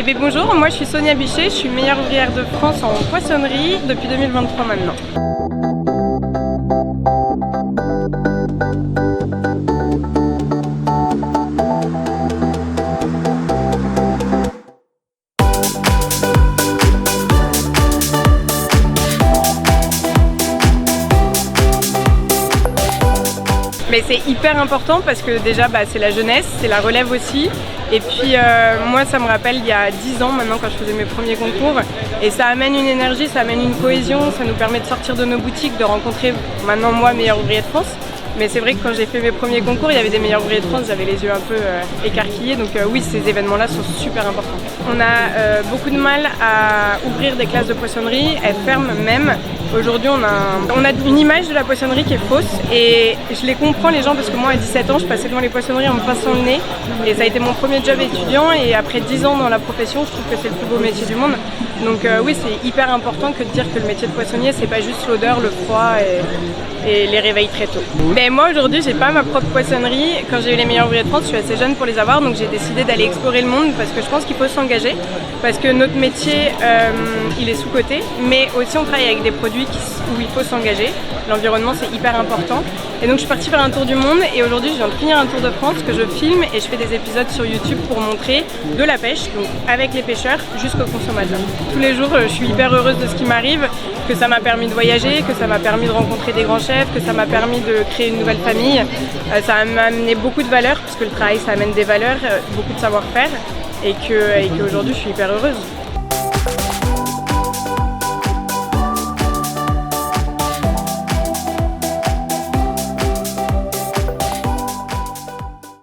bien bonjour, moi je suis Sonia Bichet, je suis meilleure ouvrière de France en poissonnerie depuis 2023 maintenant. Mais c'est hyper important parce que déjà c'est la jeunesse, c'est la relève aussi. Et puis moi ça me rappelle il y a 10 ans maintenant quand je faisais mes premiers concours. Et ça amène une énergie, ça amène une cohésion, ça nous permet de sortir de nos boutiques, de rencontrer maintenant moi meilleur ouvrier de France. Mais c'est vrai que quand j'ai fait mes premiers concours, il y avait des meilleurs ouvriers de France, j'avais les yeux un peu écarquillés. Donc oui, ces événements-là sont super importants. On a beaucoup de mal à ouvrir des classes de poissonnerie, elles ferment même. Aujourd'hui, on a une image de la poissonnerie qui est fausse et je les comprends les gens parce que moi à 17 ans, je passais devant les poissonneries en me passant le nez et ça a été mon premier job étudiant et après 10 ans dans la profession, je trouve que c'est le plus beau métier du monde. Donc oui, c'est hyper important que de dire que le métier de poissonnier, c'est pas juste l'odeur, le froid et les réveils très tôt. Mais moi aujourd'hui, j'ai pas ma propre poissonnerie. Quand j'ai eu les meilleurs ouvriers de France, je suis assez jeune pour les avoir, donc j'ai décidé d'aller explorer le monde parce que je pense qu'il faut s'engager, parce que notre métier, il est sous-coté, mais aussi on travaille avec des produits où il faut s'engager. L'environnement, c'est hyper important. Et donc je suis partie faire un tour du monde et aujourd'hui je viens de finir un tour de France que je filme et je fais des épisodes sur YouTube pour montrer de la pêche, donc avec les pêcheurs jusqu'aux consommateurs. Tous les jours je suis hyper heureuse de ce qui m'arrive, que ça m'a permis de voyager, que ça m'a permis de rencontrer des grands chefs, que ça m'a permis de créer une nouvelle famille. Ça m'a amené beaucoup de valeurs parce que le travail ça amène des valeurs, beaucoup de savoir-faire et qu'aujourd'hui je suis hyper heureuse.